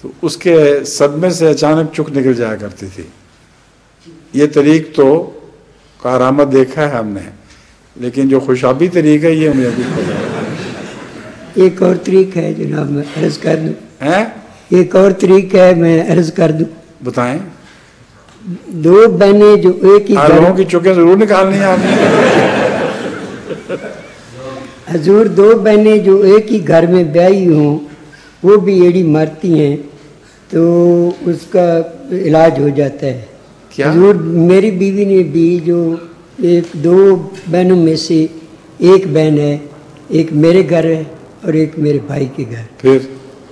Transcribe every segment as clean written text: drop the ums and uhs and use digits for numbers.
تو اس کے صدمے سے اچانک چک نکل جایا کرتی تھی. یہ طریق تو کارآمد دیکھا ہے ہم نے، لیکن جو خوشابی طریق ہے یہ ہمیں ابھی پتہ ہے. ایک اور طریق ہے جناب، میں عرض کر دوں. ہیں؟ ایک اور طریق ہے، میں عرض کر دوں. بتائیں. دو بہنیں جو ایک ہی لوگوں کی چکیں ضرور نکالنی ہیں آپ نے. حضور، دو بہنیں جو ایک ہی گھر میں بیاہی ہوں، وہ بھی ایڑی مارتی ہیں تو اس کا علاج ہو جاتا ہے. کیا؟ حضور، میری بیوی نے بھی جو ایک دو بہنوں میں سے ایک بہن ہے، ایک میرے گھر ہے اور ایک میرے بھائی کے گھر. پھر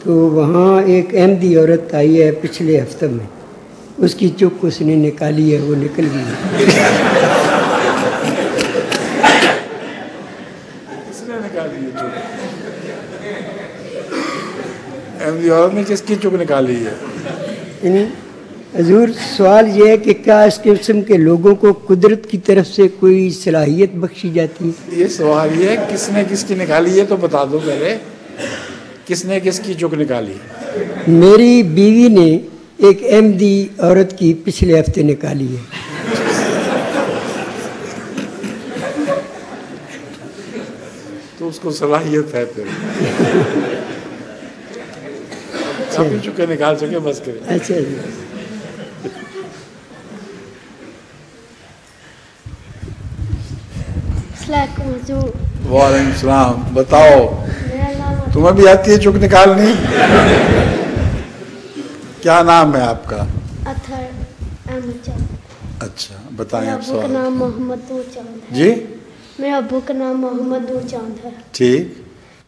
تو وہاں ایک احمدی عورت آئی ہے پچھلے ہفتے میں، اس کی چک اس نے نکالی ہے، وہ نکل گئی. کس نے نکالی ہے چک؟ احمدی عورت نے کس کی چک نکالی ہے؟ یعنی حضور، سوال یہ ہے کہ کیا اس قسم کے لوگوں کو قدرت کی طرف سے کوئی صلاحیت بخشی جاتی ہے؟ یہ سوال یہ ہے کس نے کس کی نکالی ہے تو بتا دو پہلے. کس نے کس کی چک نکالی؟ میری بیوی نے ایک احمدی عورت کی پچھلے ہفتے نکالی ہے. تو اس کو صلاحیت ہے پھر. کافی چکے نکال سکے بس کرے. اچھا جی. وعلیکم السلام. بتاؤ، تمہیں بھی آتی ہے چک نکالنی؟ کیا نام ہے آپ کا؟ اطہر احمد چاند. اچھا، بتائیں آپ ابو کا سوال. نام محمد نور چاند ہے. جی؟ میرے ابو کا نام محمد نور چاند ہے. ٹھیک.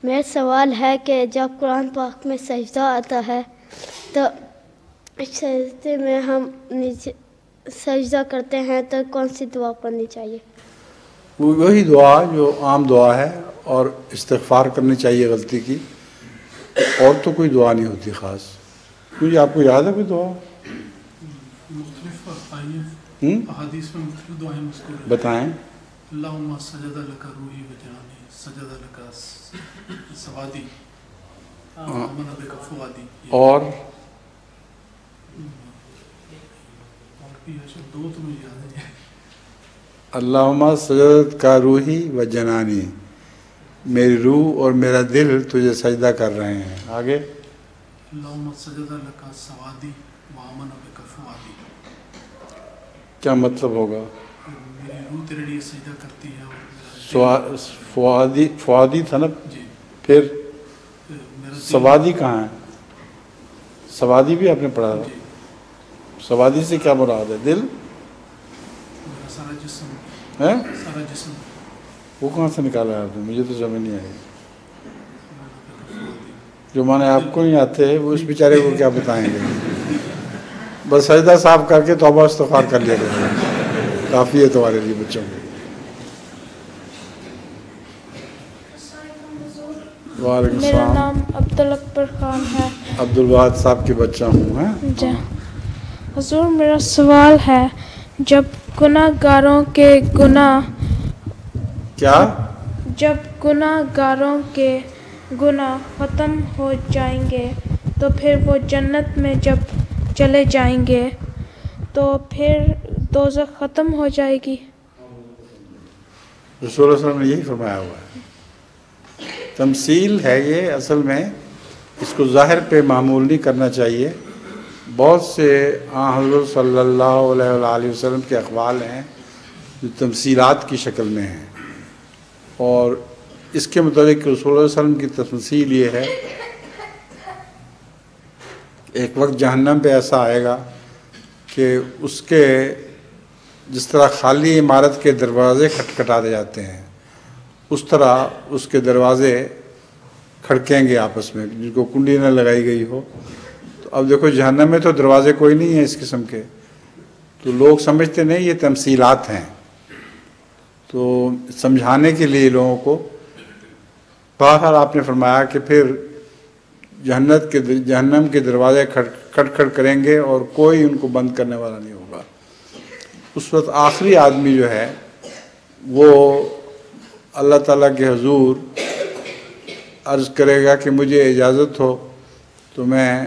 میرا سوال ہے کہ جب قرآن پاک میں سجدہ آتا ہے تو سجدے میں ہم نیچے سجدہ کرتے ہیں تو کون سی دعا پڑھنی چاہیے؟ وہی دعا جو عام دعا ہے، اور استغفار کرنی چاہیے غلطی کی، اور تو کوئی دعا نہیں ہوتی خاص. کیونکہ آپ کو یاد ہے کوئی دعا؟ مختلف احادیث میں مختلف دعائیں مذکور ہیں. بتائیں. اللہم سجد لک روحی و جانی، سجد لک سوادی، آمن بک فؤادی. اور بھی دو تو مجھے یاد ہے. اللہم سجدت کا روحی و جنانی، میری روح اور میرا دل تجھے سجدہ کر رہے ہیں. آگے. اللہم سجد لک سوادی و آمن بک فؤادی. کیا مطلب ہوگا؟ میری روح تیرے لیے سجدہ کرتی ہے اور فؤادی تھا نا. جی. پھر سوادی کہاں ہے؟ سوادی بھی آپ نے پڑھا. جی. سوادی سے کیا مراد ہے؟ دل؟ میرا سارا جسم ہے؟ سارا جسم. وہ کہاں سے نکالا ہے آپ نے؟ مجھے تو سمجھ نہیں آئی. جو معنی آپ کو نہیں آتے وہ اس بیچارے کو کیا بتائیں گے. بس سجدہ صاف کر کے توبہ استغفار کر لیا کرو، کافی ہے تمہارے لیے بچوں کو. وعلیکم میرا السلام. نام عبدالاکبر خان ہے. عبدالواحد صاحب کے بچہ ہوں. ہیں جی حضور، میرا سوال ہے جب گناہ گاروں کے گناہ کیا؟ جب گناہ گاروں کے گناہ ختم ہو جائیں گے تو پھر وہ جنت میں جب چلے جائیں گے تو پھر دوزخ ختم ہو جائے گی؟ رسول اللہ صلی اللہ علیہ وسلم نے یہی فرمایا ہوا ہے. تمثیل ہے یہ، اصل میں اس کو ظاہر پہ معمول نہیں کرنا چاہیے. بہت سے حضرت صلی اللہ علیہ وآلہ وسلم کے اقوال ہیں جو تمثیلات کی شکل میں ہیں، اور اس کے مطابق رسول اللہ صلی اللہ علیہ وسلم کی تمثیل یہ ہے ایک وقت جہنم پہ ایسا آئے گا کہ اس کے جس طرح خالی عمارت کے دروازے کھٹکھٹا دے جاتے ہیں، اس طرح اس کے دروازے کھڑکیں گے آپس میں، جن کو کنڈی نہ لگائی گئی ہو. تو اب دیکھو جہنم میں تو دروازے کوئی نہیں ہیں اس قسم کے، تو لوگ سمجھتے نہیں یہ تمثیلات ہیں. تو سمجھانے کے لیے لوگوں کو بہرحال آپ نے فرمایا کہ پھر جہنم کے دروازے کھٹ کریں گے اور کوئی ان کو بند کرنے والا نہیں ہوگا. اس وقت آخری آدمی جو ہے وہ اللہ تعالیٰ کے حضور عرض کرے گا کہ مجھے اجازت ہو تو میں